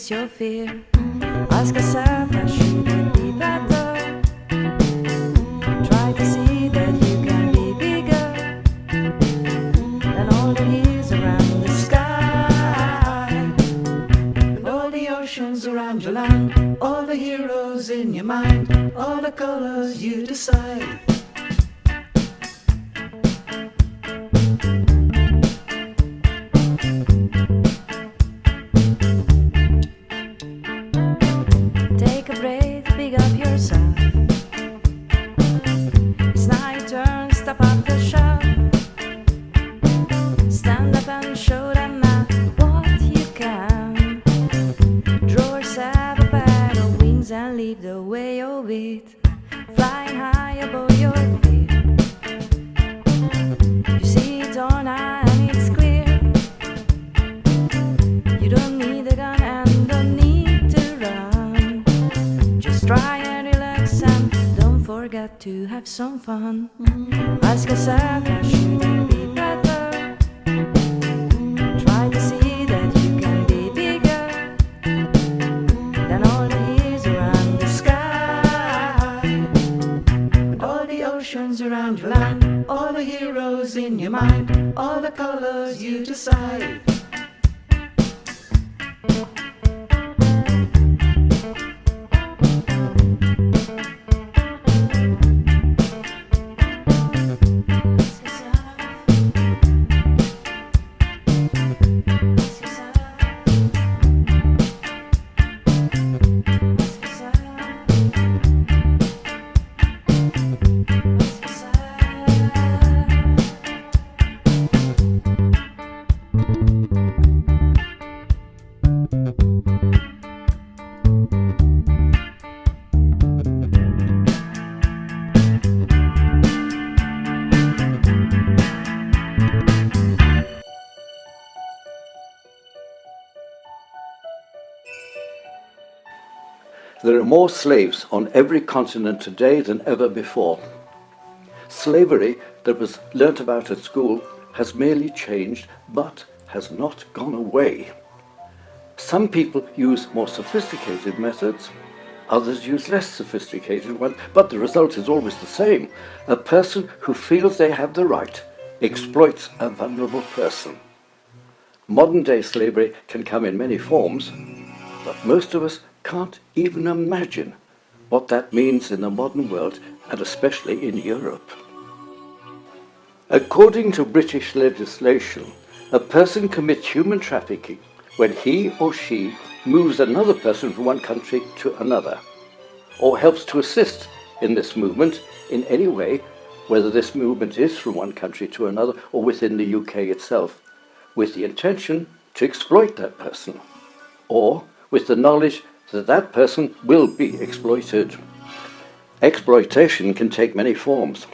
face your fear. Ask yourself, should it be better? Try to see that you can be bigger than all the hills around the sky, all the oceans around your land, all the heroes in your mind, all the colors you decide. Take a breath, pick up yourself. It's now your turn, step up the shelf. Stand up and show them now what you can. Draw yourself a pair of wings and leave the way of it, flying high above your feet. You see it all now and it's clear. You don't need a gun and don't need to run. Just try and relax and don't forget to have some fun. Ask yourself, should it be better? Try to see that you can be bigger than all the hills around the sky, all the oceans around your land, all the heroes in your mind, all the colors you decide. There are more slaves on every continent today than ever before. Slavery that was learnt about at school has merely changed, but has not gone away. Some people use more sophisticated methods, others use less sophisticated ones, but the result is always the same. A person who feels they have the right exploits a vulnerable person. Modern-day slavery can come in many forms, but most of us can't even imagine what that means in the modern world, and especially in Europe. According to British legislation, a person commits human trafficking when he or she moves another person from one country to another, or helps to assist in this movement in any way, whether this movement is from one country to another or within the UK itself, with the intention to exploit that person, or with the knowledge that that person will be exploited. Exploitation can take many forms.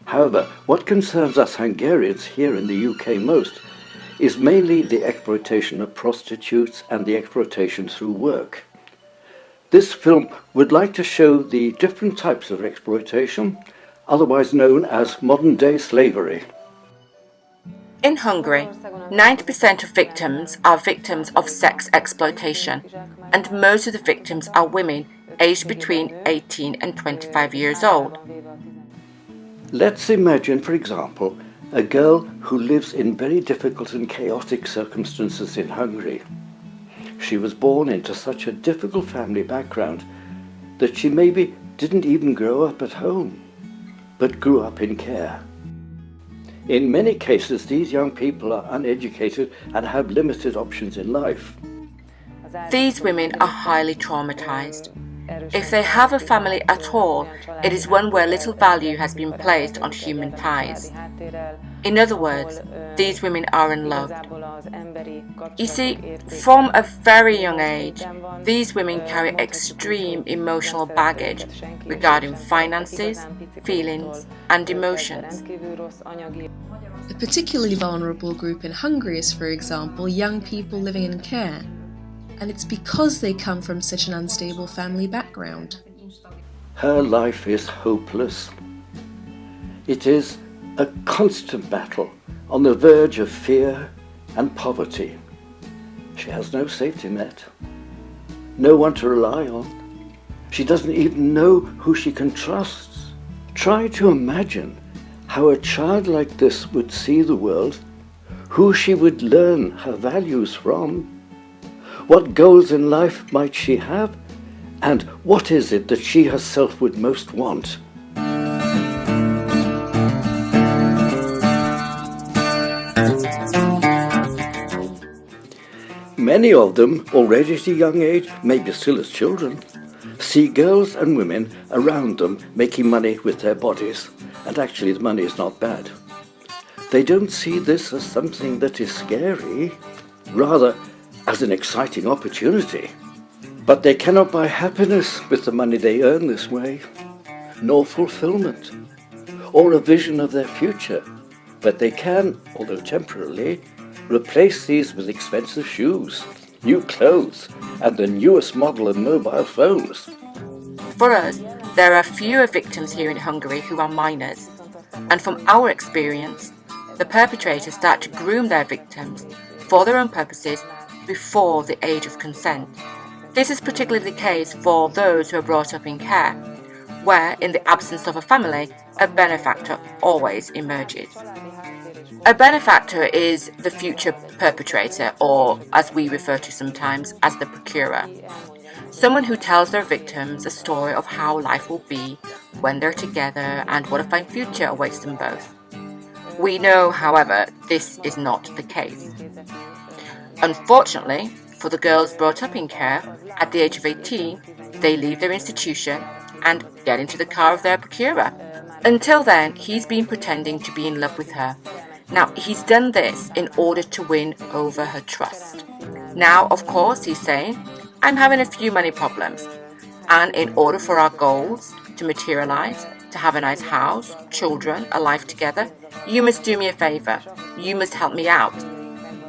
However, what concerns us Hungarians here in the UK most is mainly the exploitation of prostitutes and the exploitation through work. This film would like to show the different types of exploitation, otherwise known as modern-day slavery. In Hungary, 90% of victims are victims of sex exploitation, and most of the victims are women aged between 18 and 25 years old. Let's imagine, for example, a girl who lives in very difficult and chaotic circumstances in Hungary. She was born into such a difficult family background that she maybe didn't even grow up at home, but grew up in care. In many cases, these young people are uneducated and have limited options in life. These women are highly traumatized. If they have a family at all, it is one where little value has been placed on human ties. In other words, these women are unloved. You see, from a very young age, these women carry extreme emotional baggage regarding finances, feelings, and emotions. A particularly vulnerable group in Hungary is, for example, young people living in care. And it's because they come from such an unstable family background. Her life is hopeless. It is a constant battle on the verge of fear and poverty. She has no safety net, no one to rely on. She doesn't even know who she can trust. Try to imagine how a child like this would see the world, who she would learn her values from, what goals in life might she have, and what is it that she herself would most want. Many of them, already at a young age, maybe still as children, see girls and women around them making money with their bodies, and actually the money is not bad. They don't see this as something that is scary, rather as an exciting opportunity. But they cannot buy happiness with the money they earn this way, nor fulfillment, or a vision of their future. But they can, although temporarily, replace these with expensive shoes, new clothes, and the newest model of mobile phones. For us, there are fewer victims here in Hungary who are minors, and from our experience, the perpetrators start to groom their victims for their own purposes before the age of consent. This is particularly the case for those who are brought up in care, where, in the absence of a family, a benefactor always emerges. A benefactor is the future perpetrator, or as we refer to sometimes, as the procurer. Someone who tells their victims a story of how life will be when they're together and what a fine future awaits them both. We know, however, this is not the case. Unfortunately, for the girls brought up in care, at the age of 18, they leave their institution and get into the car of their procurer. Until then, he's been pretending to be in love with her. Now, he's done this in order to win over her trust. Now, of course, he's saying, I'm having a few money problems, and in order for our goals to materialize, to have a nice house, children, a life together, you must do me a favor. You must help me out.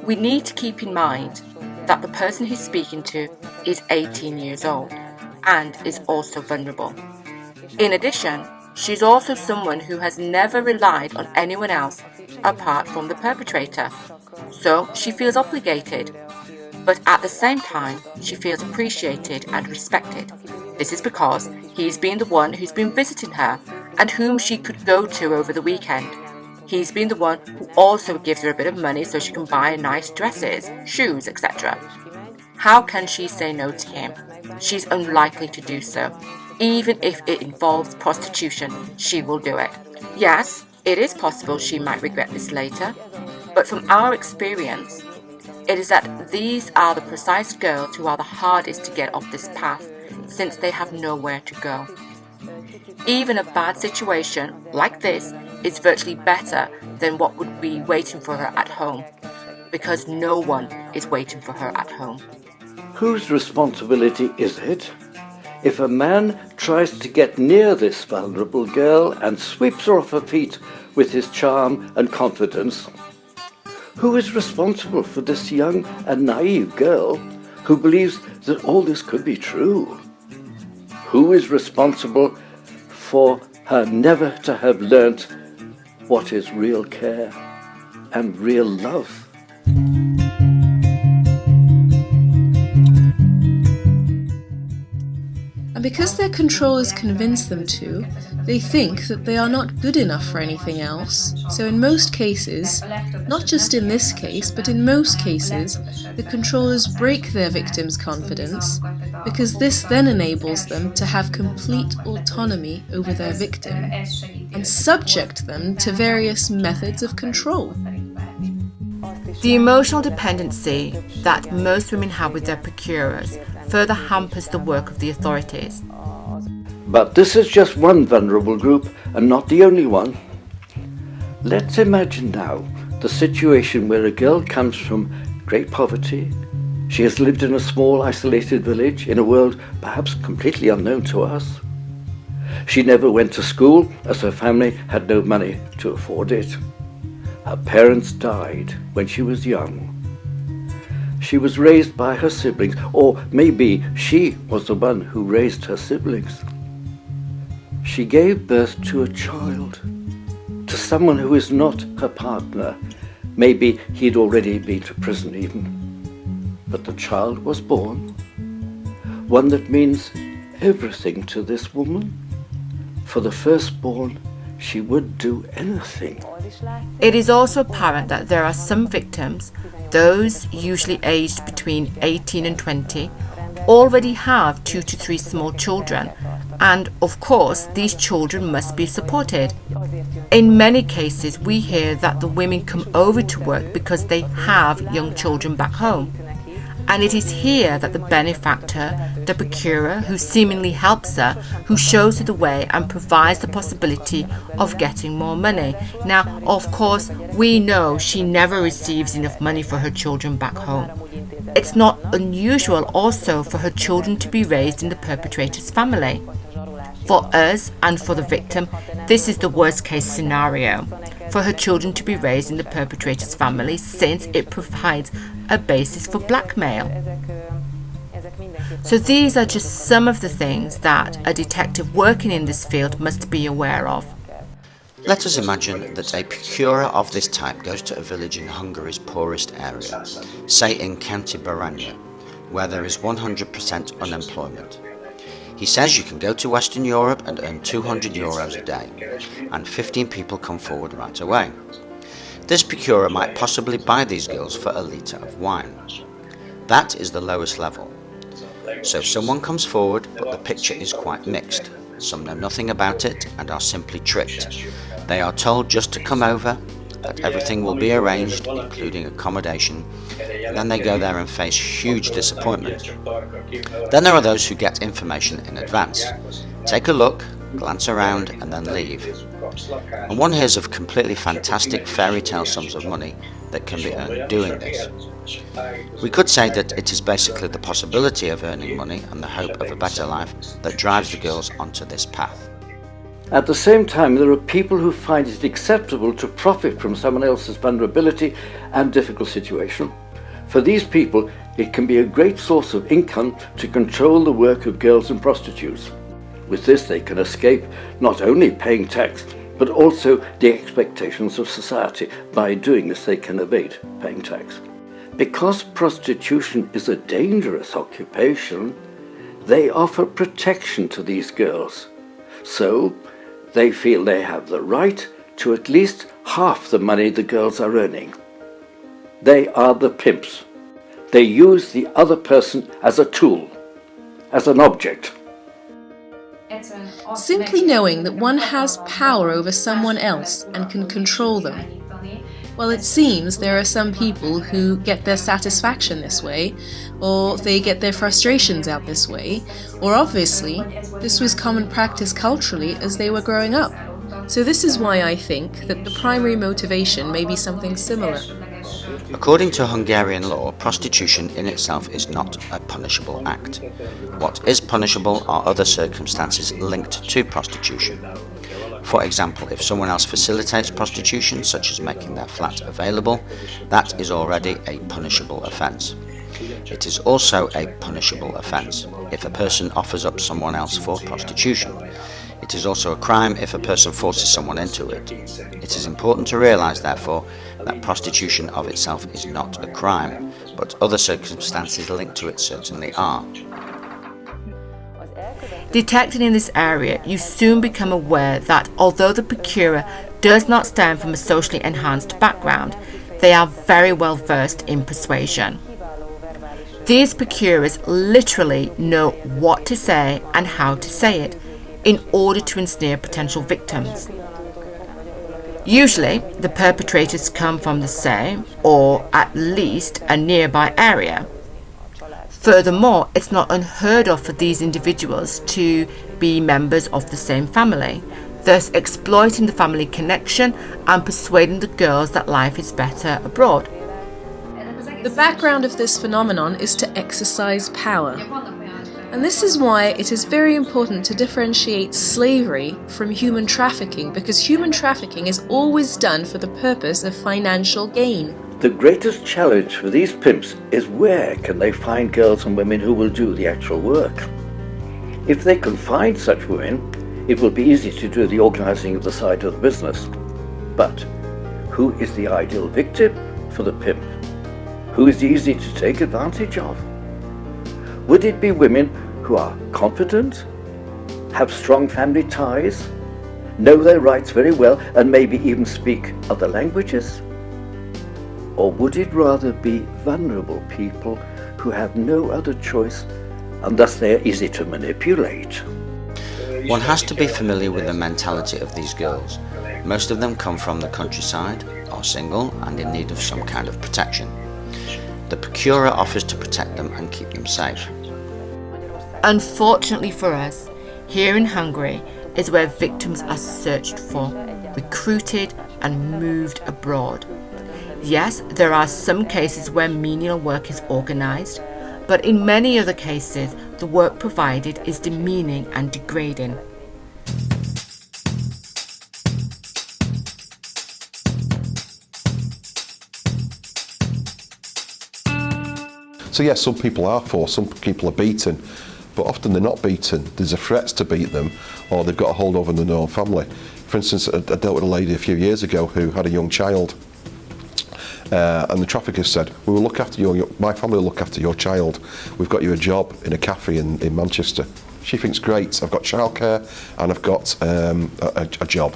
We need to keep in mind that the person he's speaking to is 18 years old and is also vulnerable. In addition, she's also someone who has never relied on anyone else apart from the perpetrator, so she feels obligated. But at the same time, she feels appreciated and respected. This is because he's been the one who's been visiting her and whom she could go to over the weekend. He's been the one who also gives her a bit of money so she can buy nice dresses, shoes, etc. How can she say no to him? She's unlikely to do so. Even if it involves prostitution, she will do it. Yes, it is possible she might regret this later, but from our experience, it is that these are the precise girls who are the hardest to get off this path, since they have nowhere to go. Even a bad situation like this is virtually better than what would be waiting for her at home, because no one is waiting for her at home. Whose responsibility is it if a man tries to get near this vulnerable girl and sweeps her off her feet with his charm and confidence? Who is responsible for this young and naive girl who believes that all this could be true? Who is responsible for her never to have learnt what is real care and real love? And because their controllers convince them to, they think that they are not good enough for anything else. So in most cases, not just in this case, but in most cases, the controllers break their victims' confidence, because this then enables them to have complete autonomy over their victim and subject them to various methods of control. The emotional dependency that most women have with their procurers further hampers the work of the authorities. But this is just one vulnerable group and not the only one. Let's imagine now the situation where a girl comes from great poverty. She has lived in a small isolated village in a world perhaps completely unknown to us. She never went to school as her family had no money to afford it. Her parents died when she was young. She was raised by her siblings, or maybe she was the one who raised her siblings. She gave birth to a child, to someone who is not her partner. Maybe he'd already been to prison even. But the child was born. one that means everything to this woman. For the firstborn, she would do anything. It is also apparent that there are some victims, those usually aged between 18 and 20, already have 2 to 3 small children, and of course these children must be supported. In many cases we hear that the women come over to work because they have young children back home. And it is here that the benefactor, the procurer who seemingly helps her, who shows her the way and provides the possibility of getting more money. Now, of course, we know she never receives enough money for her children back home. It's not unusual also for her children to be raised in the perpetrator's family. For us and for the victim, this is the worst case scenario, for her children to be raised in the perpetrator's family, since it provides a basis for blackmail. So these are just some of the things that a detective working in this field must be aware of. Let us imagine that a procurer of this type goes to a village in Hungary's poorest area, say in County Baranya, where there is 100% unemployment. He says you can go to Western Europe and earn €200 a day, and 15 people come forward right away. This procurer might possibly buy these girls for a litre of wine. That is the lowest level. So someone comes forward, but the picture is quite mixed. Some know nothing about it and are simply tricked. They are told just to come over, that everything will be arranged, including accommodation, and then they go there and face huge disappointment. Then there are those who get information in advance. Take a look, glance around, and then leave. And one hears of completely fantastic fairy tale sums of money that can be earned doing this. We could say that it is basically the possibility of earning money and the hope of a better life that drives the girls onto this path. At the same time, there are people who find it acceptable to profit from someone else's vulnerability and difficult situation. For these people, it can be a great source of income to control the work of girls and prostitutes. With this, they can escape not only paying tax, but also the expectations of society. By doing this, they can evade paying tax. Because prostitution is a dangerous occupation, they offer protection to these girls. So, they feel they have the right to at least half the money the girls are earning. They are the pimps. They use the other person as a tool, as an object. Simply knowing that one has power over someone else and can control them. Well, it seems there are some people who get their satisfaction this way, or they get their frustrations out this way, or obviously, this was common practice culturally as they were growing up. So this is why I think that the primary motivation may be something similar. According to Hungarian law, prostitution in itself is not a punishable act. What is punishable are other circumstances linked to prostitution. For example, if someone else facilitates prostitution, such as making their flat available, that is already a punishable offence. It is also a punishable offence if a person offers up someone else for prostitution. It is also a crime if a person forces someone into it. It is important to realise, therefore, that prostitution of itself is not a crime, but other circumstances linked to it certainly are. Detected in this area, you soon become aware that although the procurer does not stem from a socially enhanced background, they are very well versed in persuasion. These procurers literally know what to say and how to say it in order to ensnare potential victims. Usually, the perpetrators come from the same, or at least a nearby area. Furthermore, it's not unheard of for these individuals to be members of the same family, thus exploiting the family connection and persuading the girls that life is better abroad. The background of this phenomenon is to exercise power. And this is why it is very important to differentiate slavery from human trafficking, because human trafficking is always done for the purpose of financial gain. The greatest challenge for these pimps is where can they find girls and women who will do the actual work. If they can find such women, it will be easy to do the organising of the side of the business. But who is the ideal victim for the pimp? Who is easy to take advantage of? Would it be women who are confident, have strong family ties, know their rights very well, and maybe even speak other languages? Or would it rather be vulnerable people who have no other choice and thus they are easy to manipulate? One has to be familiar with the mentality of these girls. Most of them come from the countryside, are single and in need of some kind of protection. The procurer offers to protect them and keep them safe. Unfortunately for us, here in Hungary is where victims are searched for, recruited and moved abroad. Yes, there are some cases where menial work is organised, but in many other cases the work provided is demeaning and degrading. So yes, some people are forced, some people are beaten, but often they're not beaten. There's a threat to beat them, or they've got a hold over their own family. For instance, I dealt with a lady a few years ago who had a young child, and the traffickers said, "We will look after my family will look after your child. We've got you a job in a cafe in Manchester." She thinks, "Great, I've got childcare and I've got a job."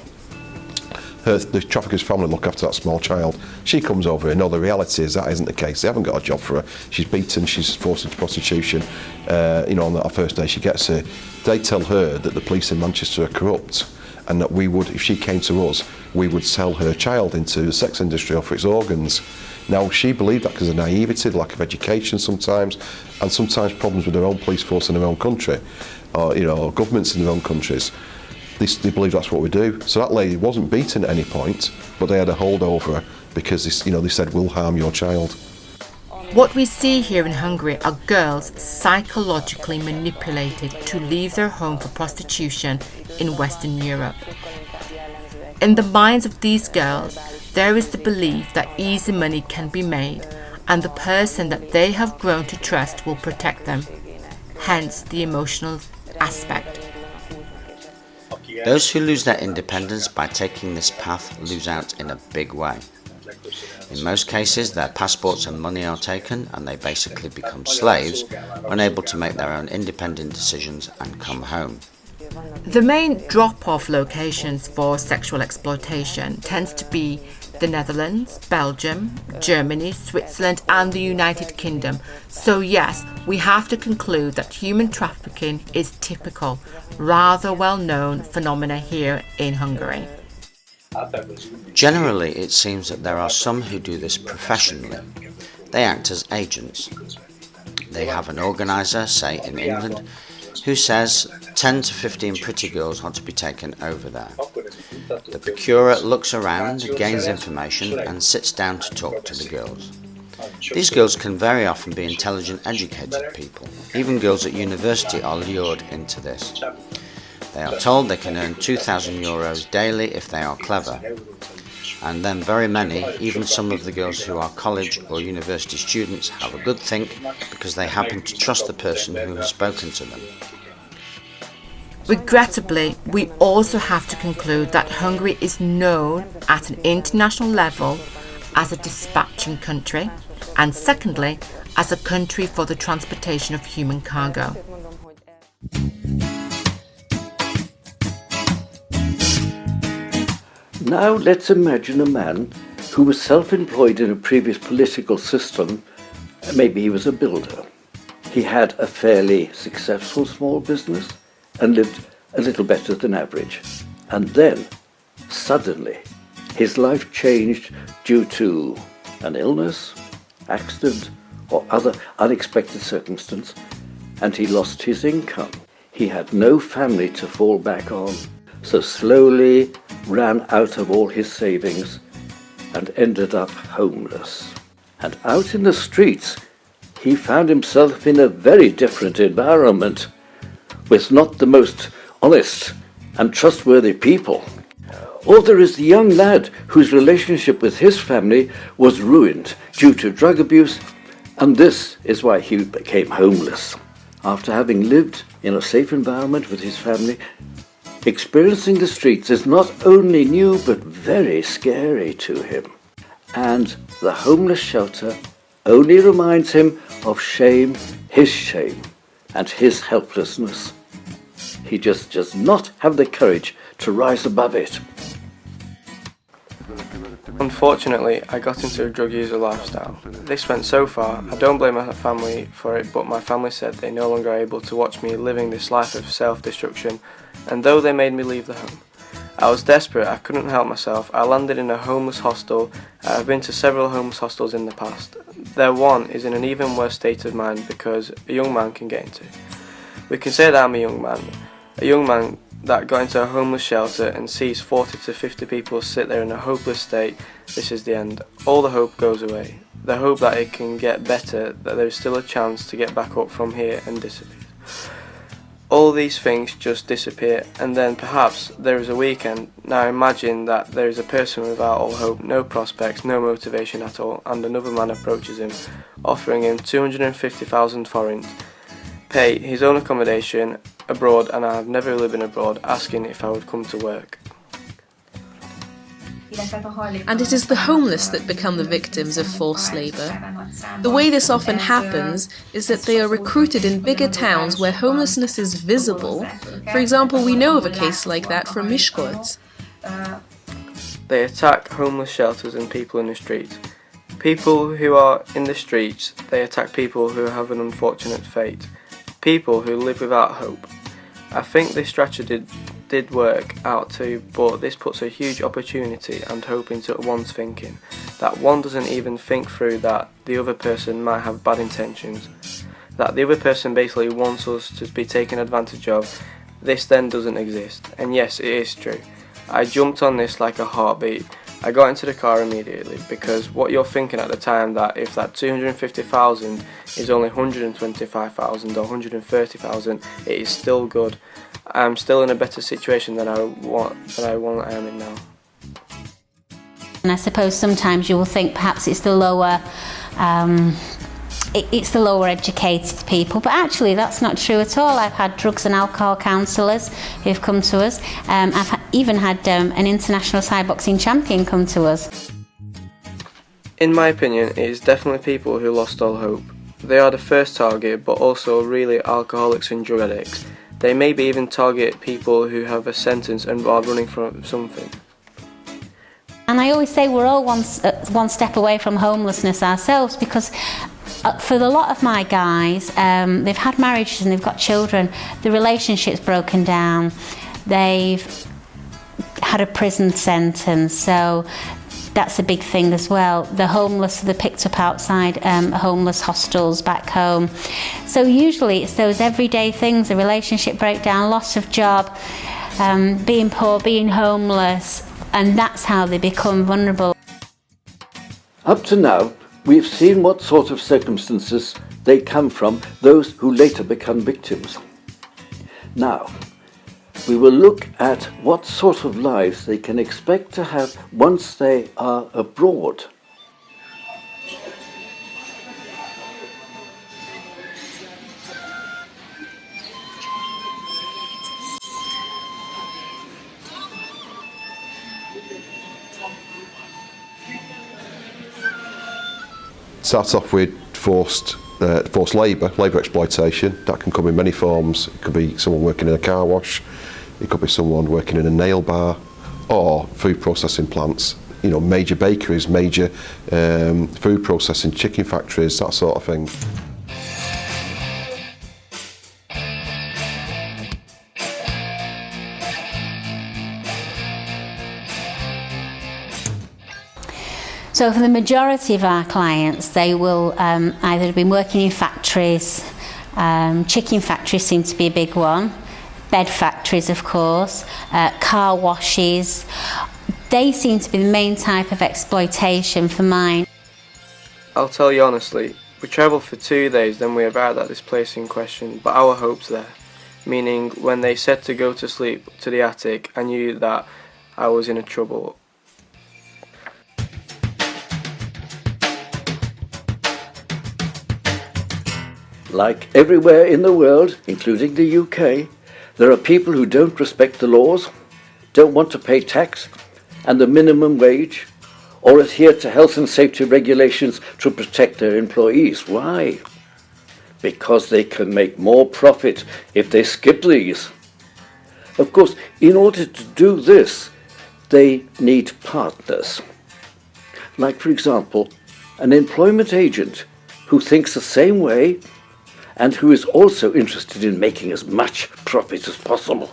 The trafficker's family look after that small child. She comes over and no, the reality is that isn't the case. They haven't got a job for her. She's beaten, she's forced into prostitution. On that first day she gets here. They tell her that the police in Manchester are corrupt and that we would, if she came to us, we would sell her child into the sex industry or for its organs. Now she believed that because of naivety, lack of education sometimes, and sometimes problems with their own police force in their own country, or governments in their own countries. They believe that's what we do. So that lady wasn't beaten at any point, but they had a hold over her because they said, "We'll harm your child." What we see here in Hungary are girls psychologically manipulated to leave their home for prostitution in Western Europe. In the minds of these girls, there is the belief that easy money can be made and the person that they have grown to trust will protect them, hence the emotional aspect. Those who lose their independence by taking this path lose out in a big way. In most cases, their passports and money are taken and they basically become slaves, unable to make their own independent decisions and come home. The main drop-off locations for sexual exploitation tends to be the Netherlands, Belgium, Germany, Switzerland and the United Kingdom. So yes, we have to conclude that human trafficking is typical, rather well-known phenomena here in Hungary. Generally, it seems that there are some who do this professionally. They act as agents. They have an organiser, say in England, who says 10 to 15 pretty girls are to be taken over there. The procurer looks around, gains information and sits down to talk to the girls. These girls can very often be intelligent, educated people. Even girls at university are lured into this. They are told they can earn €2,000 daily if they are clever. And then very many, even some of the girls who are college or university students, have a good think because they happen to trust the person who has spoken to them. Regrettably, we also have to conclude that Hungary is known at an international level as a dispatching country, and secondly, as a country for the transportation of human cargo. Now let's imagine a man who was self-employed in a previous political system. Maybe he was a builder. He had a fairly successful small business and lived a little better than average. And then, suddenly, his life changed due to an illness, accident, or other unexpected circumstance, and he lost his income. He had no family to fall back on, so slowly ran out of all his savings and ended up homeless. And out in the streets, he found himself in a very different environment, with not the most honest and trustworthy people. Or there is the young lad whose relationship with his family was ruined due to drug abuse, and this is why he became homeless. After having lived in a safe environment with his family, experiencing the streets is not only new but very scary to him. And the homeless shelter only reminds him of shame, his shame, and his helplessness. He just does not have the courage to rise above it. Unfortunately, I got into a drug user lifestyle. This went so far, I don't blame my family for it, but my family said they no longer are able to watch me living this life of self-destruction, and though they made me leave the home, I was desperate, I couldn't help myself. I landed in a homeless hostel. I've been to several homeless hostels in the past. Their one is in an even worse state of mind because a young man can get into. We can say that I'm a young man that got into a homeless shelter and sees 40 to 50 people sit there in a hopeless state. This is the end. All the hope goes away. The hope that it can get better, that there is still a chance to get back up from here, and disappears. All these things just disappear, and then perhaps there is a weekend. Now imagine that there is a person without all hope, no prospects, no motivation at all, and another man approaches him, offering him 250,000 forints, pay his own accommodation abroad, and I have never really been abroad, asking if I would come to work. And it is the homeless that become the victims of forced labour. The way this often happens is that they are recruited in bigger towns where homelessness is visible. For example, we know of a case like that from Miskolc. They attack homeless shelters and people in the streets. People who are in the streets, they attack people who have an unfortunate fate. People who live without hope. I think this strategy did work out too, but this puts a huge opportunity and hope into one's thinking, that one doesn't even think through that the other person might have bad intentions, that the other person basically wants us to be taken advantage of. This then doesn't exist, and yes, it is true. I jumped on this like a heartbeat. I got into the car immediately, because what you're thinking at the time, that if that 250,000 is only 125,000 or 130,000, it is still good. I'm still in a better situation than I am in now. And I suppose sometimes you will think perhaps it's the lower educated people, but actually that's not true at all. I've had drugs and alcohol counsellors who've come to us. I've even had an international Thai boxing champion come to us. In my opinion, it is definitely people who lost all hope. They are the first target, but also really alcoholics and drug addicts. They maybe even target people who have a sentence and are running from something. And I always say we're all one step away from homelessness ourselves, because for a lot of my guys, they've had marriages and they've got children, the relationship's broken down, they've had a prison sentence, so that's a big thing as well. The homeless, they're picked up outside homeless hostels back home. So usually it's those everyday things, a relationship breakdown, loss of job, being poor, being homeless, and that's how they become vulnerable. Up to now, we've seen what sort of circumstances they come from, those who later become victims. Now, we will look at what sort of lives they can expect to have once they are abroad. Starts off with forced labour exploitation. That can come in many forms. It could be someone working in a car wash, it could be someone working in a nail bar, or food processing plants, major bakeries, major food processing, chicken factories, that sort of thing. So for the majority of our clients, they will either have been working in factories, chicken factories seem to be a big one, bed factories of course, car washes. They seem to be the main type of exploitation for mine. I'll tell you honestly, we travelled for 2 days, then we arrived at this place in question, but our hopes there. Meaning, when they said to go to sleep to the attic, I knew that I was in a trouble. Like everywhere in the world, including the UK, there are people who don't respect the laws, don't want to pay tax and the minimum wage, or adhere to health and safety regulations to protect their employees. Why? because they can make more profit if they skip these. Of course, in order to do this, they need partners. Like, for example, an employment agent who thinks the same way and who is also interested in making as much profit as possible.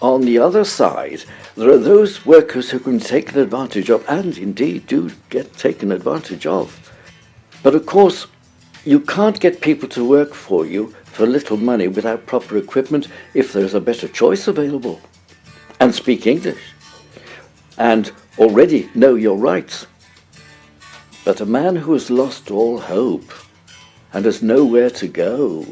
On the other side, there are those workers who can be taken advantage of, and indeed do get taken advantage of. But of course, you can't get people to work for you for little money without proper equipment if there's a better choice available, and speak English, and already know your rights. But a man who has lost all hope and has nowhere to go,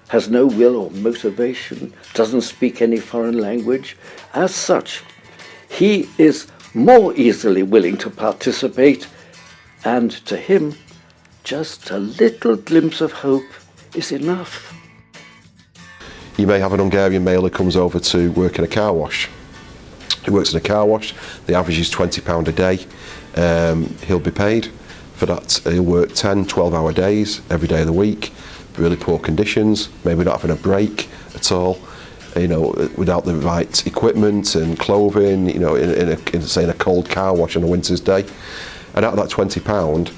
has no will or motivation, doesn't speak any foreign language, as such, he is more easily willing to participate, and to him, just a little glimpse of hope is enough. You may have an Hungarian male who comes over to work in a car wash. He works in a car wash, the average is £20 a day. He'll be paid for that. He'll work 10, 12-hour days every day of the week, really poor conditions, maybe not having a break at all, without the right equipment and clothing, in say in a cold car wash on a winter's day. And out of that £20,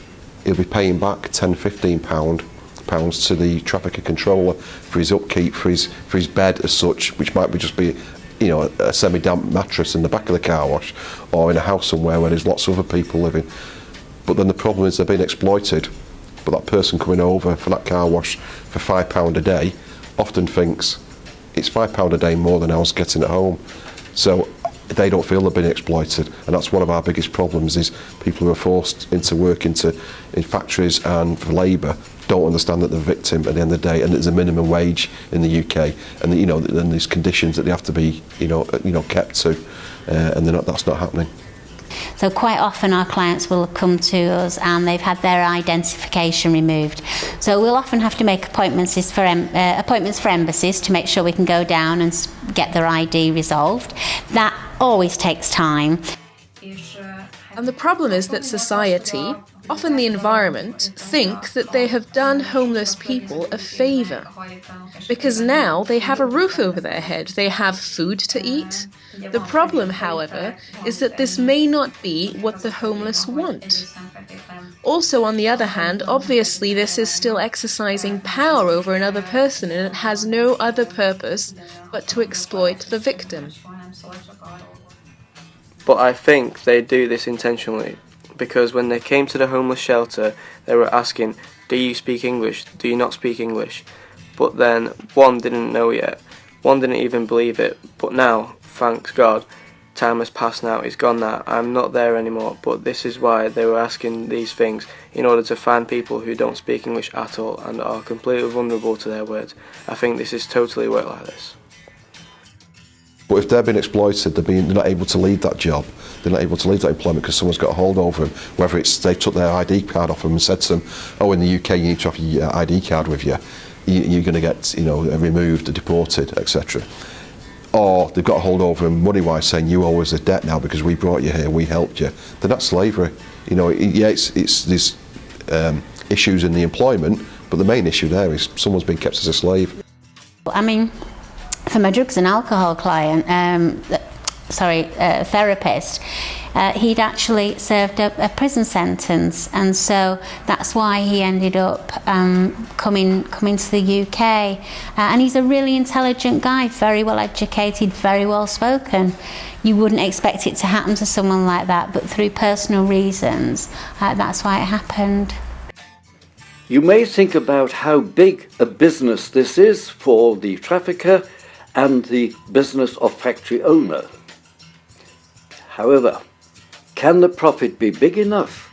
he'll be paying back £10, £15 to the trafficker controller for his upkeep, for his bed as such, which might just be a semi-damp mattress in the back of the car wash, or in a house somewhere where there's lots of other people living. But then the problem is they're being exploited. But that person coming over for that car wash for £5 a day often thinks it's £5 a day more than I was getting at home. So they don't feel they're being exploited, and that's one of our biggest problems, is people who are forced into work in factories and for labour don't understand that they're a victim at the end of the day, and there's a minimum wage in the UK, and then there's conditions that they have to be kept to, and that's not happening. So quite often our clients will come to us and they've had their identification removed. So we'll often have to make appointments for embassies to make sure we can go down and get their ID resolved. That always takes time. And the problem is that society, often the environment, think that they have done homeless people a favour. Because now they have a roof over their head, they have food to eat. The problem, however, is that this may not be what the homeless want. Also, on the other hand, obviously this is still exercising power over another person, and it has no other purpose but to exploit the victim. But I think they do this intentionally, because when they came to the homeless shelter, they were asking, do you speak English? Do you not speak English? But then one didn't know yet. One didn't even believe it. But now, thanks God, time has passed now. It's gone now. I'm not there anymore. But this is why they were asking these things, in order to find people who don't speak English at all and are completely vulnerable to their words. I think this is totally work like this. But if they're being exploited, they're not able to leave that job, they're not able to leave that employment because someone's got a hold over them, whether it's they took their ID card off them and said to them, oh, in the UK you need to have your ID card with you, you're going to get removed, deported, etc. Or they've got a hold over them money-wise, saying you owe us a debt now because we brought you here, we helped you. Then that's slavery. It's these issues in the employment, but the main issue there is someone's being kept as a slave. For my drugs and alcohol client, therapist, he'd actually served a prison sentence, and so that's why he ended up coming to the UK. And he's a really intelligent guy, very well educated, very well spoken. You wouldn't expect it to happen to someone like that, but through personal reasons, that's why it happened. You may think about how big a business this is for the trafficker and the business or factory owner. However, can the profit be big enough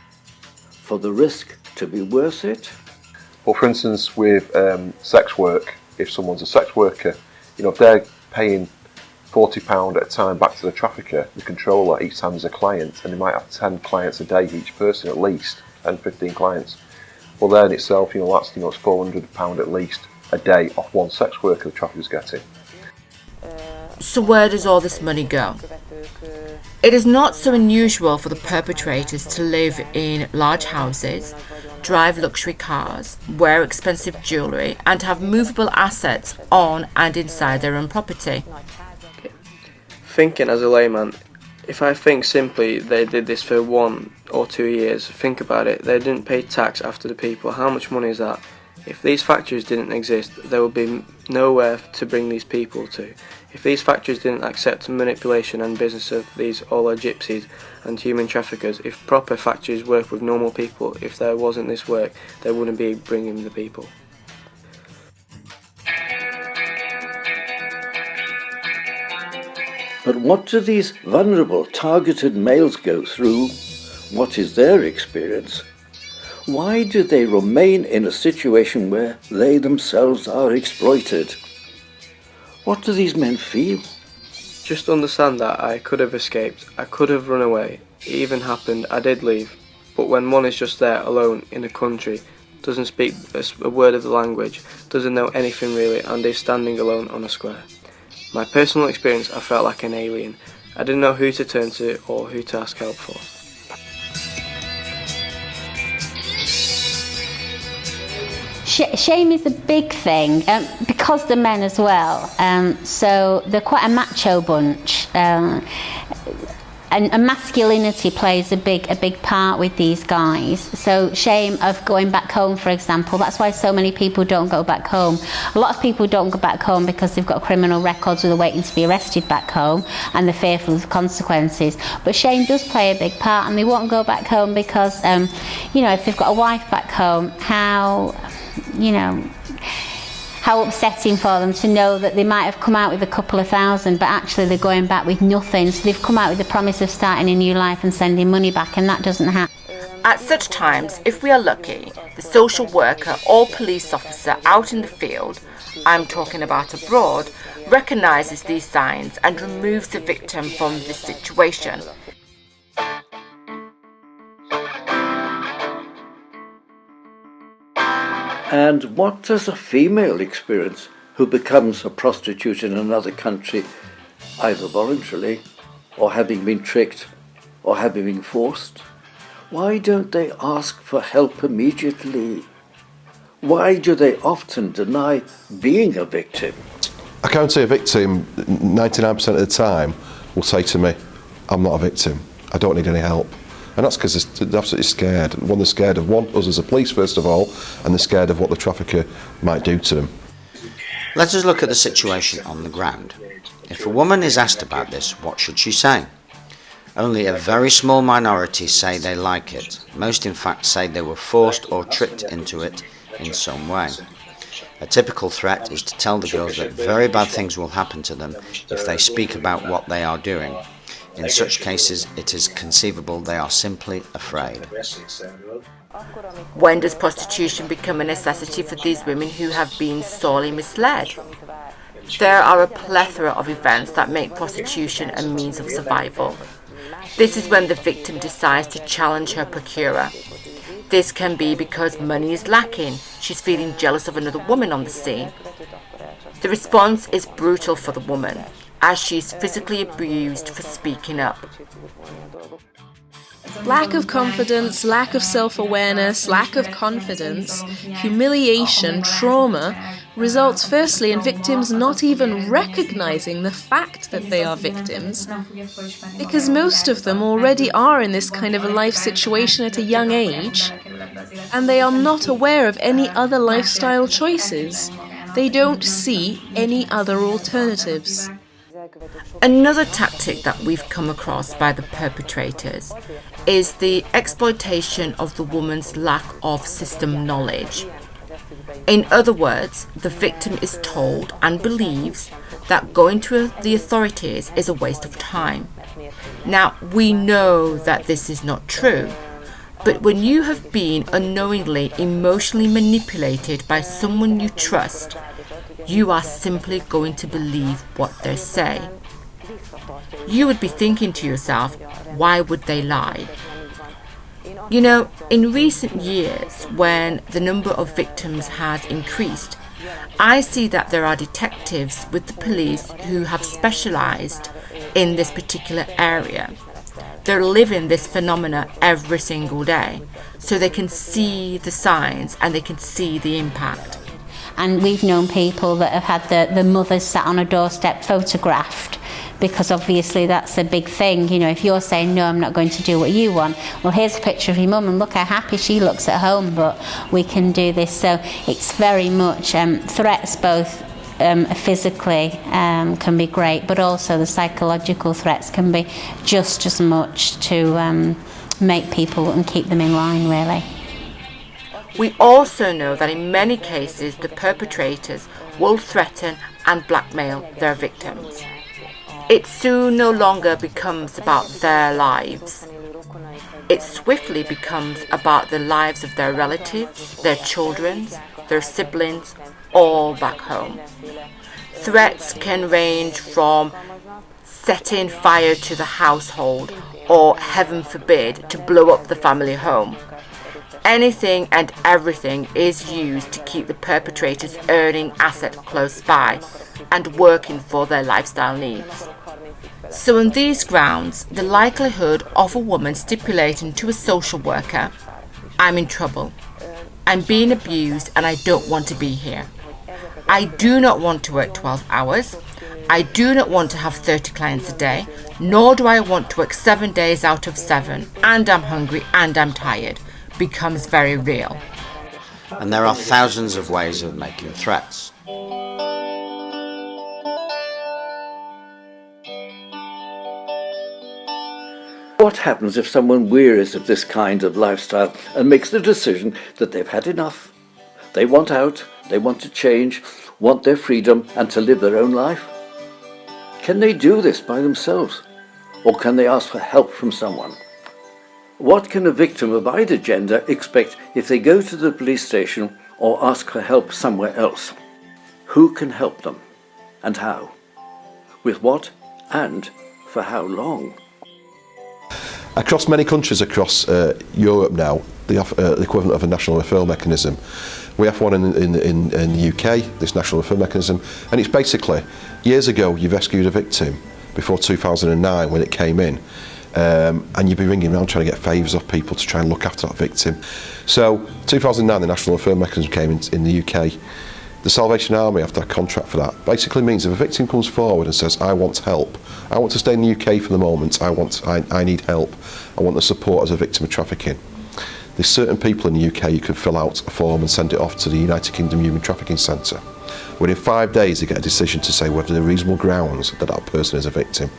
for the risk to be worth it? Well, for instance, with sex work, if someone's a sex worker, if they're paying £40 at a time back to the trafficker, the controller, each time there's a client, and they might have 10 clients a day, each person at least, 10, 15 clients. Well, there in itself, that's it's £400 at least a day off one sex worker the trafficker's getting. So where does all this money go? It is not so unusual for the perpetrators to live in large houses drive luxury cars, wear expensive jewellery, and have movable assets on and inside their own property. Thinking as a layman, if I think simply they did this for 1 or 2 years, think about it, they didn't pay tax after the people. How much money is that? If these factories didn't exist, there would be nowhere to bring these people to. If these factories didn't accept manipulation and business of these all are gypsies and human traffickers, if proper factories work with normal people, if there wasn't this work, they wouldn't be bringing the people. But what do these vulnerable, targeted males go through? What is their experience? Why do they remain in a situation where they themselves are exploited? What do these men feel? Just understand that I could have escaped, I could have run away, it even happened, I did leave, but when one is just there alone in a country, doesn't speak a word of the language, doesn't know anything really, and is standing alone on a square. My personal experience, I felt like an alien. I didn't know who to turn to or who to ask help for. Shame is a big thing because the men as well. So they're quite a macho bunch, and masculinity plays a big part with these guys. So shame of going back home, for example. That's why so many people don't go back home. A lot of people don't go back home because they've got criminal records or they're waiting to be arrested back home and they're fearful of the consequences. But shame does play a big part, and they won't go back home because, if they've got a wife back home, how upsetting for them to know that they might have come out with a couple of thousand, but actually they're going back with nothing. So they've come out with the promise of starting a new life and sending money back, and that doesn't happen. At such times, if we are lucky, the social worker or police officer out in the field, I'm talking about abroad, recognises these signs and removes the victim from this situation. And what does a female experience who becomes a prostitute in another country, either voluntarily or having been tricked or having been forced? Why don't they ask for help immediately? Why do they often deny being a victim? I can't say a victim 99% of the time will say to me, I'm not a victim, I don't need any help. And that's because they're absolutely scared. They're scared of us as a police, first of all, and they're scared of what the trafficker might do to them. Let us look at the situation on the ground. If a woman is asked about this, what should she say? Only a very small minority say they like it. Most, in fact, say they were forced or tricked into it in some way. A typical threat is to tell the girls that very bad things will happen to them if they speak about what they are doing. In such cases, it is conceivable they are simply afraid. When does prostitution become a necessity for these women who have been sorely misled? There are a plethora of events that make prostitution a means of survival. This is when the victim decides to challenge her procurer. This can be because money is lacking, she's feeling jealous of another woman on the scene. The response is brutal for the woman, as she is physically abused for speaking up. Lack of confidence, lack of self-awareness, lack of confidence, humiliation, trauma results firstly in victims not even recognizing the fact that they are victims, because most of them already are in this kind of a life situation at a young age, and they are not aware of any other lifestyle choices. They don't see any other alternatives. Another tactic that we've come across by the perpetrators is the exploitation of the woman's lack of system knowledge. In other words, the victim is told and believes that going to the authorities is a waste of time. Now, we know that this is not true, but when you have been unknowingly emotionally manipulated by someone you trust, you are simply going to believe what they say. You would be thinking to yourself, why would they lie? You know, in recent years, when the number of victims has increased, I see that there are detectives with the police who have specialised in this particular area. They're living this phenomena every single day, so they can see the signs and they can see the impact. And we've known people that have had the mothers sat on a doorstep photographed, because obviously that's a big thing. You know, if you're saying, no, I'm not going to do what you want, well, here's a picture of your mum and look how happy she looks at home, but we can do this. So it's very much threats, both physically can be great, but also the psychological threats can be just as much to make people and keep them in line, really. We also know that in many cases the perpetrators will threaten and blackmail their victims. It soon no longer becomes about their lives. It swiftly becomes about the lives of their relatives, their children, their siblings, all back home. Threats can range from setting fire to the household or, heaven forbid, to blow up the family home. Anything and everything is used to keep the perpetrators earning asset close by and working for their lifestyle needs. So on these grounds, the likelihood of a woman stipulating to a social worker, I'm in trouble, I'm being abused and I don't want to be here. I do not want to work 12 hours. I do not want to have 30 clients a day, nor do I want to work 7 days out of 7, and I'm hungry and I'm tired, becomes very real. And there are thousands of ways of making threats. What happens if someone wearies of this kind of lifestyle and makes the decision that they've had enough? They want out, they want to change, want their freedom and to live their own life? Can they do this by themselves? Or can they ask for help from someone? What can a victim of either gender expect if they go to the police station or ask for help somewhere else? Who can help them? And how? With what? And for how long? Across many countries across Europe now, they have the equivalent of a national referral mechanism. We have one in the UK, this national referral mechanism, and it's basically, years ago you rescued a victim before 2009 when it came in, and you'd be ringing around trying to get favours off people to try and look after that victim. So 2009 the national referral mechanism came in the UK. The Salvation Army, after a contract for that, basically means if a victim comes forward and says, I want help, I want to stay in the UK for the moment, I need help, I want the support as a victim of trafficking. There's certain people in the UK you can fill out a form and send it off to the United Kingdom Human Trafficking Centre. Within 5 days they get a decision to say whether there are reasonable grounds that that person is a victim.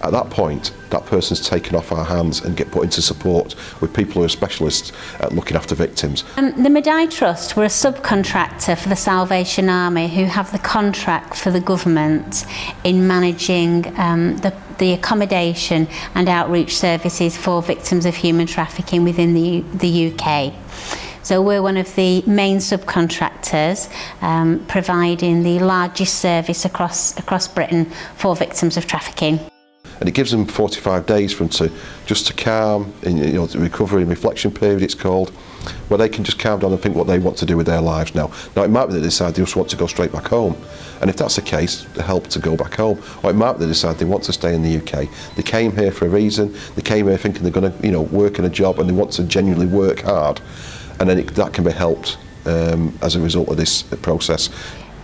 At that point, that person's taken off our hands and get put into support with people who are specialists at looking after victims. The Madai Trust were a subcontractor for the Salvation Army who have the contract for the government in managing the accommodation and outreach services for victims of human trafficking within the UK. So we're one of the main subcontractors providing the largest service across Britain for victims of trafficking. And it gives them 45 days for them to calm, the recovery and reflection period it's called, where they can just calm down and think what they want to do with their lives now. Now it might be that they decide they just want to go straight back home, and if that's the case, they help to go back home. Or it might be they decide they want to stay in the UK. They came here for a reason. They came here thinking they're going to, work in a job and they want to genuinely work hard, and then that can be helped as a result of this process.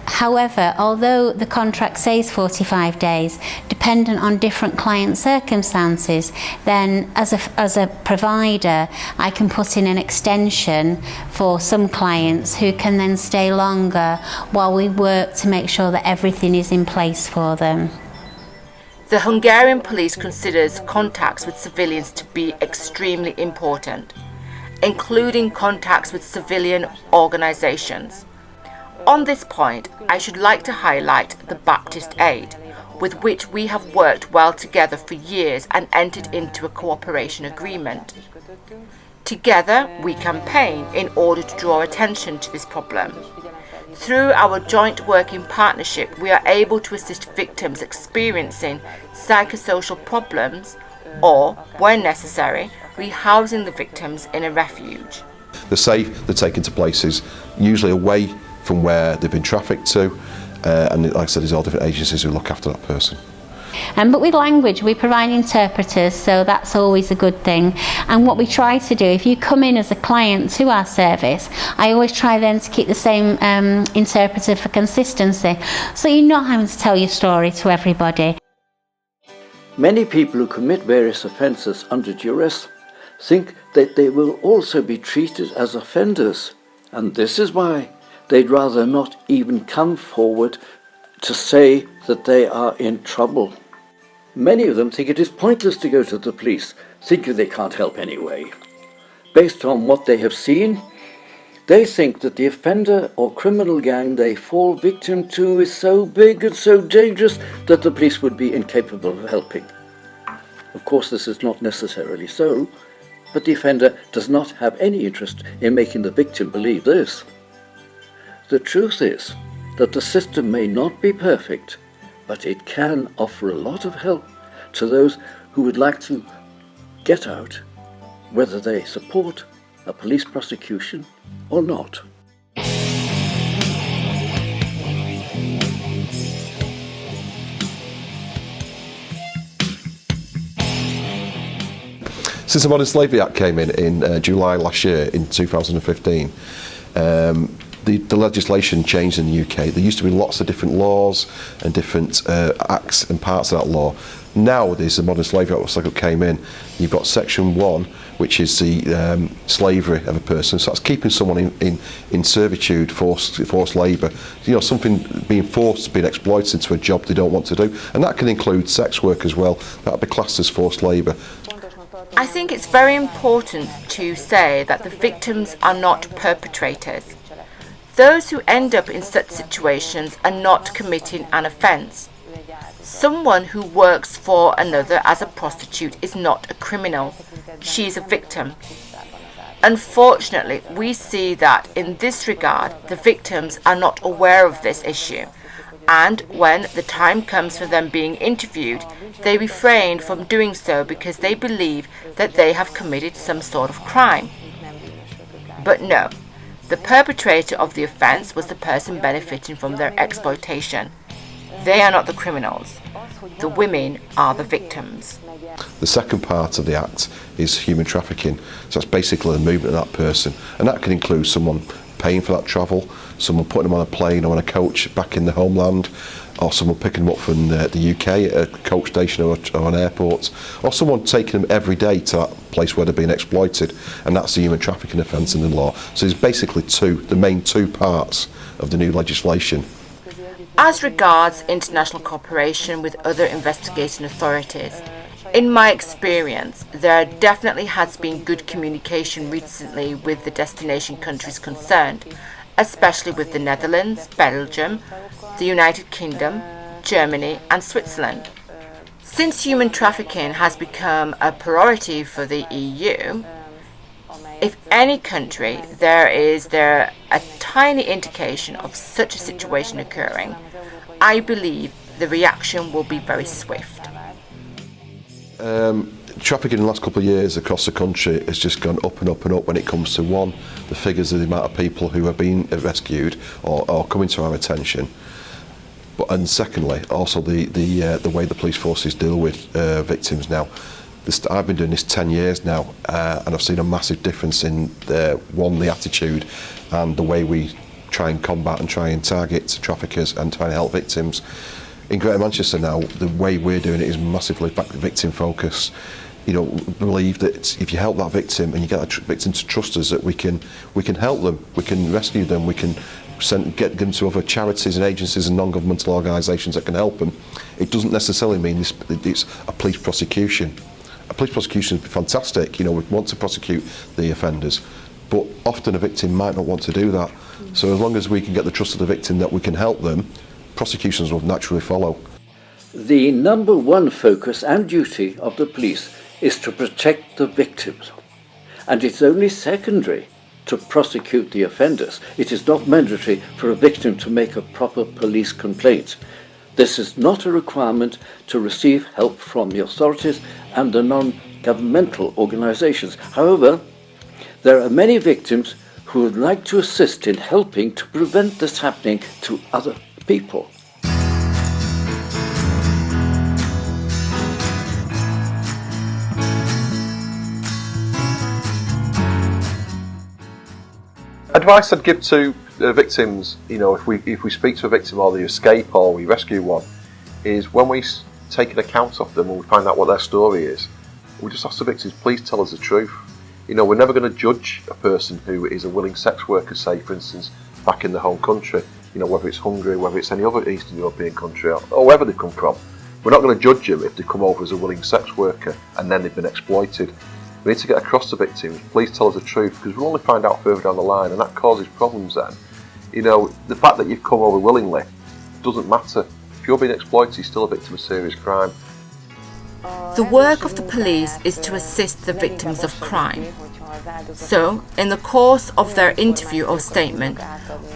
However, although the contract says 45 days, dependent on different client circumstances, then as a provider, I can put in an extension for some clients who can then stay longer while we work to make sure that everything is in place for them. The Hungarian police considers contacts with civilians to be extremely important, including contacts with civilian organisations. On this point, I should like to highlight the Baptist Aid, with which we have worked well together for years and entered into a cooperation agreement. Together, we campaign in order to draw attention to this problem. Through our joint working partnership, we are able to assist victims experiencing psychosocial problems or, when necessary, rehousing the victims in a refuge. They're safe, they're taken to places usually away from where they've been trafficked to, and like I said, there's all different agencies who look after that person. But with language, we provide interpreters, so that's always a good thing. And what we try to do, if you come in as a client to our service, I always try then to keep the same interpreter for consistency, so you're not having to tell your story to everybody. Many people who commit various offences under duress think that they will also be treated as offenders, and this is why they'd rather not even come forward to say that they are in trouble. Many of them think it is pointless to go to the police, thinking they can't help anyway. Based on what they have seen, they think that the offender or criminal gang they fall victim to is so big and so dangerous that the police would be incapable of helping. Of course, this is not necessarily so, but the offender does not have any interest in making the victim believe this. The truth is that the system may not be perfect, but it can offer a lot of help to those who would like to get out, whether they support a police prosecution or not. Since the Modern Slavery Act came in July last year, in 2015, the legislation changed in the UK. There used to be lots of different laws and different acts and parts of that law. Nowadays, the Modern Slavery Act came in, you've got Section 1, which is the slavery of a person. So that's keeping someone in servitude, forced labour. You know, something being forced, being exploited into a job they don't want to do. And that can include sex work as well. That would be classed as forced labour. I think it's very important to say that the victims are not perpetrators. Those who end up in such situations are not committing an offence. Someone who works for another as a prostitute is not a criminal. She is a victim. Unfortunately, we see that in this regard, the victims are not aware of this issue, and when the time comes for them being interviewed, they refrain from doing so because they believe that they have committed some sort of crime. But no. The perpetrator of the offence was the person benefiting from their exploitation. They are not the criminals. The women are the victims. The second part of the Act is human trafficking. So that's basically the movement of that person. And that can include someone paying for that travel, someone putting them on a plane or on a coach back in the homeland, or someone picking them up from the UK at a coach station or an airport, or someone taking them every day to that place where they're being exploited, and that's the human trafficking offence in the law. So there's basically the main two parts of the new legislation. As regards international cooperation with other investigating authorities, in my experience, there definitely has been good communication recently with the destination countries concerned, especially with the Netherlands, Belgium, the United Kingdom, Germany and Switzerland. Since human trafficking has become a priority for the EU, if any country there is a tiny indication of such a situation occurring, I believe the reaction will be very swift. Trafficking in the last couple of years across the country has just gone up and up and up when it comes to, one, the figures of the amount of people who are being rescued or coming to our attention, and secondly also the way the police forces deal with victims now. I've been doing this 10 years now, and I've seen a massive difference in the attitude and the way we try and combat and try and target traffickers and try and help victims. In Greater Manchester now, the way we're doing it is massively back to victim focus. You know, believe that if you help that victim and you get that victim to trust us, that we can help them, we can rescue them, we can get them to other charities and agencies and non-governmental organisations that can help them. It doesn't necessarily mean it's a police prosecution. A police prosecution would be fantastic, you know, we want to prosecute the offenders, but often a victim might not want to do that. So as long as we can get the trust of the victim that we can help them, prosecutions will naturally follow. The number one focus and duty of the police is to protect the victims, and it's only secondary to prosecute the offenders. It is not mandatory for a victim to make a proper police complaint. This is not a requirement to receive help from the authorities and the non-governmental organisations. However, there are many victims who would like to assist in helping to prevent this happening to other people. advice I'd give to victims, if we speak to a victim or they escape or we rescue one, is when we take an account of them and we find out what their story is, we just ask the victims, please tell us the truth. We're never going to judge a person who is a willing sex worker, say for instance, back in the home country, whether it's Hungary, whether it's any other Eastern European country or wherever they come from. We're not going to judge them if they come over as a willing sex worker and then they've been exploited. We need to get across to victims, please tell us the truth, because we'll only find out further down the line, and that causes problems then. The fact that you've come over willingly doesn't matter. If you're being exploited, you're still a victim of serious crime. The work of the police is to assist the victims of crime. So, in the course of their interview or statement,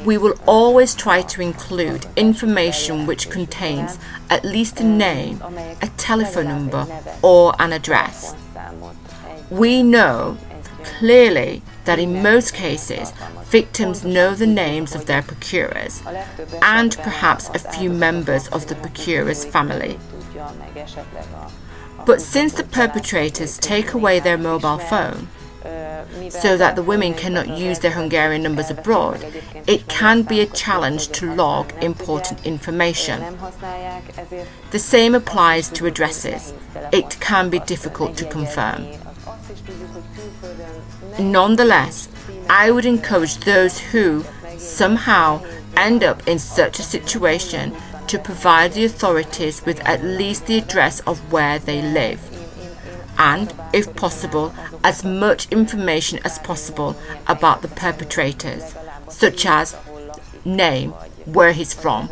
we will always try to include information which contains at least a name, a telephone number, or an address. We know clearly that in most cases, victims know the names of their procurers and perhaps a few members of the procurer's family. But since the perpetrators take away their mobile phone, so that the women cannot use their Hungarian numbers abroad, it can be a challenge to log important information. The same applies to addresses. It can be difficult to confirm. Nonetheless, I would encourage those who somehow end up in such a situation to provide the authorities with at least the address of where they live, and, if possible, as much information as possible about the perpetrators, such as name, where he's from.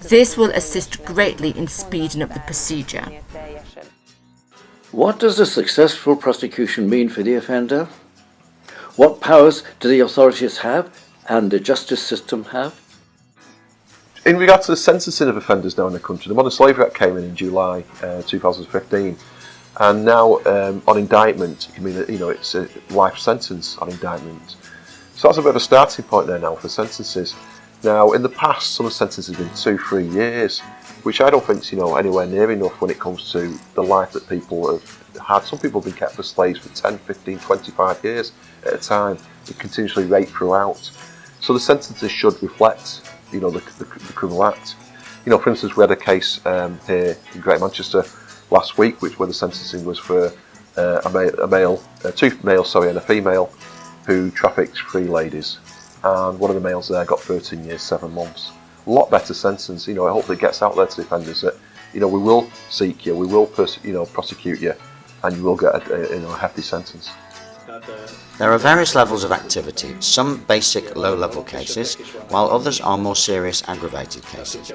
This will assist greatly in speeding up the procedure. What does a successful prosecution mean for the offender? What powers do the authorities have and the justice system have? In regard to the sentencing of offenders now in the country, the Modern Slavery Act came in July 2015, and now on indictment, it's a life sentence on indictment. So that's a bit of a starting point there now for sentences. Now, in the past, some sentences have been 2-3 years, which I don't think is anywhere near enough when it comes to the life that people have had. Some people have been kept as slaves for 10, 15, 25 years at a time, and continuously raped throughout. So the sentences should reflect the criminal act. For instance, we had a case here in Greater Manchester last week, where the sentencing was for two males and a female who trafficked 3 ladies, and one of the males there got 13 years 7 months. A lot better sentence. I hope that it gets out there to the offenders that we will seek you, we will prosecute you, and you will get a hefty sentence. There are various levels of activity, some basic low-level cases, while others are more serious aggravated cases.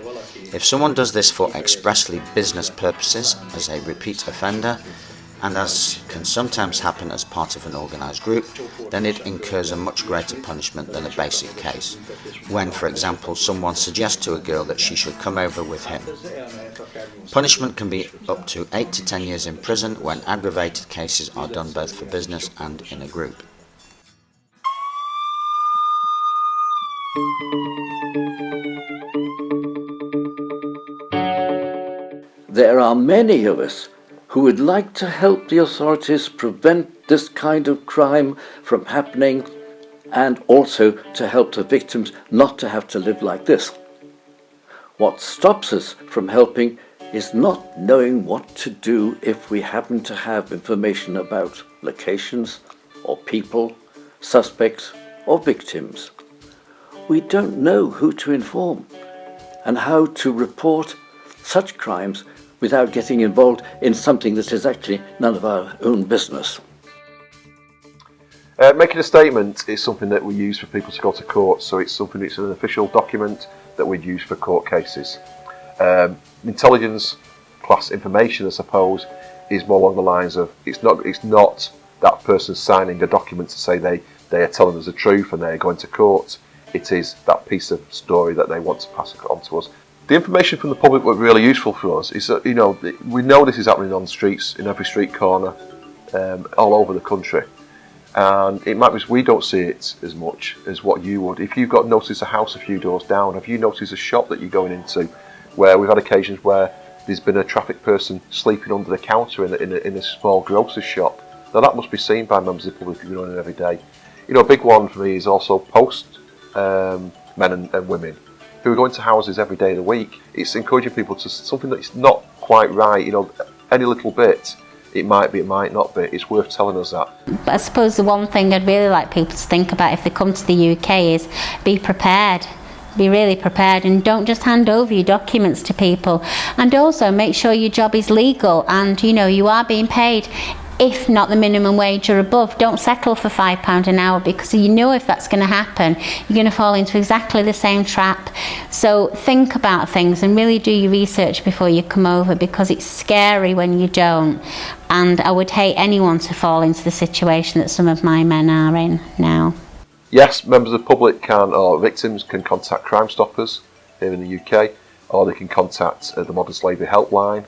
If someone does this for expressly business purposes, as a repeat offender, and as can sometimes happen as part of an organised group, then it incurs a much greater punishment than a basic case, when, for example, someone suggests to a girl that she should come over with him. Punishment can be up to 8 to 10 years in prison when aggravated cases are done both for business and in a group. There are many of us who would like to help the authorities prevent this kind of crime from happening, and also to help the victims not to have to live like this. What stops us from helping is not knowing what to do if we happen to have information about locations or people, suspects or victims. We don't know who to inform and how to report such crimes without getting involved in something that is actually none of our own business. Making a statement is something that we use for people to go to court, so it's an official document that we'd use for court cases. Intelligence plus information, I suppose, is more along the lines of it's not that person signing a document to say they are telling us the truth and they're going to court. It is that piece of story that they want to pass on to us. The information from the public was really useful for us. Is that we know this is happening on the streets, in every street corner, all over the country, and it might be we don't see it as much as what you would. If you've got noticed a house a few doors down, have you noticed a shop that you're going into, where we've had occasions where there's been a trafficked person sleeping under the counter in a small grocer's shop? Now that must be seen by members of the public who go in every day. You know, a big one for me is also post men and women who are going to houses every day of the week. It's encouraging people to something that's not quite right. You know, any little bit, it might be, it might not be. It's worth telling us that. But I suppose the one thing I'd really like people to think about if they come to the UK is be prepared. Be really prepared, and don't just hand over your documents to people. And also make sure your job is legal and, you know, you are being paid, if not the minimum wage or above. Don't settle for £5 an hour, because you know if that's going to happen, you're going to fall into exactly the same trap. So think about things and really do your research before you come over, because it's scary when you don't. And I would hate anyone to fall into the situation that some of my men are in now. Yes, members of the public can, or victims can contact Crime Stoppers here in the UK, or they can contact the Modern Slavery Helpline,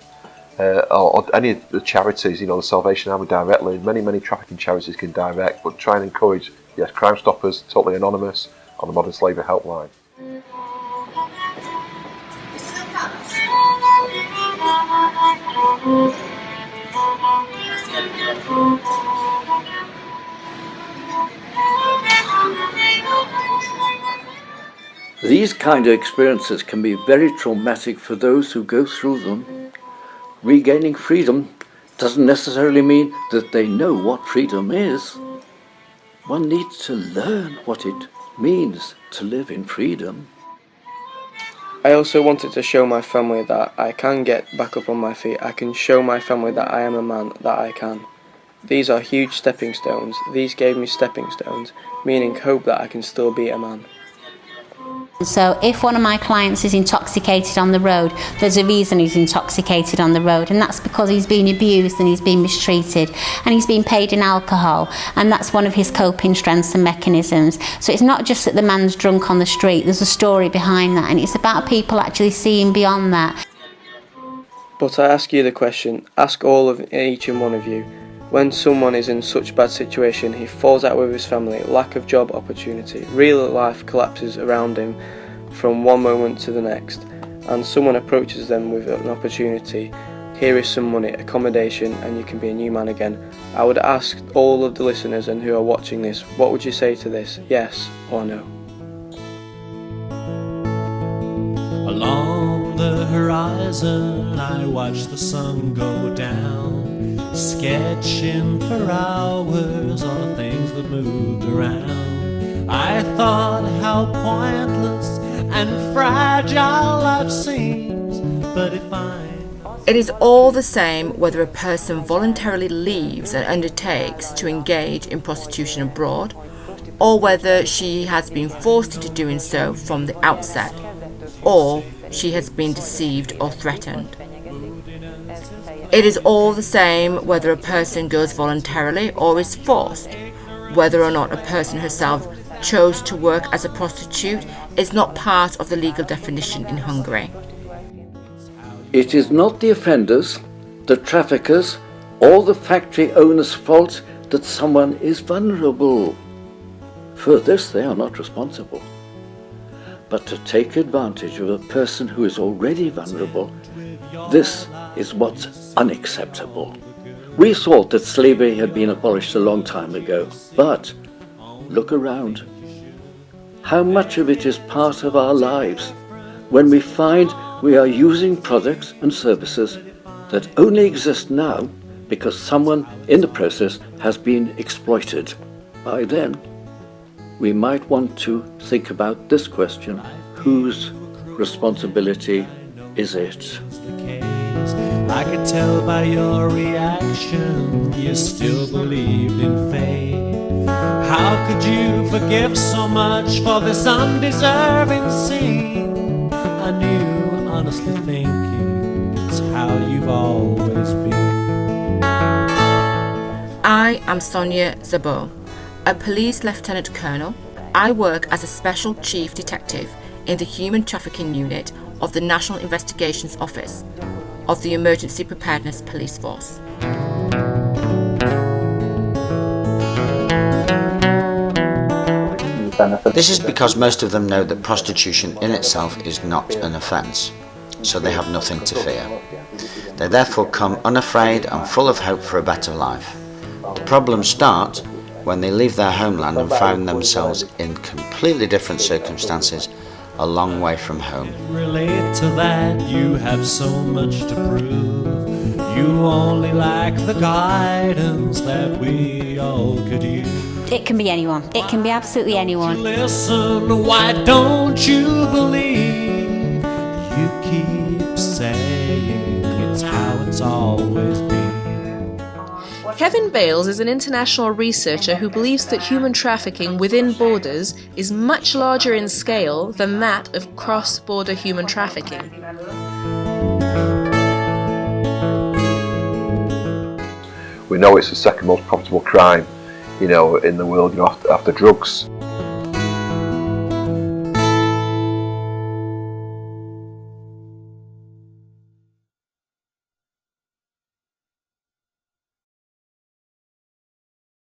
or any of the charities, you know, the Salvation Army directly. Many trafficking charities can direct, but try and encourage, yes, Crime Stoppers, totally anonymous, on the Modern Slavery Helpline. These kind of experiences can be very traumatic for those who go through them. Regaining freedom doesn't necessarily mean that they know what freedom is. One needs to learn what it means to live in freedom. I also wanted to show my family that I can get back up on my feet. I can show my family that I am a man, that I can. These are huge stepping stones. These gave me stepping stones, meaning hope that I can still be a man. So if one of my clients is intoxicated on the road, there's a reason he's intoxicated on the road, and that's because he's been abused and he's been mistreated and he's been paid in alcohol, and that's one of his coping strengths and mechanisms. So it's not just that the man's drunk on the street, there's a story behind that, and it's about people actually seeing beyond that. But I ask you the question, ask all of each and one of you, when someone is in such bad situation, he falls out with his family, lack of job opportunity, real life collapses around him from one moment to the next, and someone approaches them with an opportunity, here is some money, accommodation, and you can be a new man again. I would ask all of the listeners and who are watching this, what would you say to this, yes or no? Along the horizon I watch the sun go down, sketching for hours all the things that moved around. I thought how pointless and fragile life seems, but if It is all the same whether a person voluntarily leaves and undertakes to engage in prostitution abroad, or whether she has been forced into doing so from the outset, or she has been deceived or threatened. It is all the same whether a person goes voluntarily or is forced. Whether or not a person herself chose to work as a prostitute is not part of the legal definition in Hungary. It is not the offenders, the traffickers, or the factory owner's fault that someone is vulnerable. For this they are not responsible. But to take advantage of a person who is already vulnerable, this is what's unacceptable. We thought that slavery had been abolished a long time ago, but look around. How much of it is part of our lives when we find we are using products and services that only exist now because someone in the process has been exploited. By then, we might want to think about this question: whose responsibility is it? I could tell by your reaction you still believed in fate. How could you forgive so much for this undeserving sin? I knew, honestly thinking, it's how you've always been. I am Sonia Zabot, a police lieutenant colonel. I work as a special chief detective in the Human Trafficking Unit of the National Investigations Office of the Emergency Preparedness Police Force. This is because most of them know that prostitution in itself is not an offence, so they have nothing to fear. They therefore come unafraid and full of hope for a better life. The problems start when they leave their homeland and find themselves in completely different circumstances a long way from home. Relate to that, you have so much to prove. You only lack the guidance that we all could use. It can be anyone. It can be absolutely anyone. Listen, why don't you believe? You keep saying it's how it's always been. Kevin Bales is an international researcher who believes that human trafficking within borders is much larger in scale than that of cross-border human trafficking. We know it's the second most profitable crime, in the world, after drugs.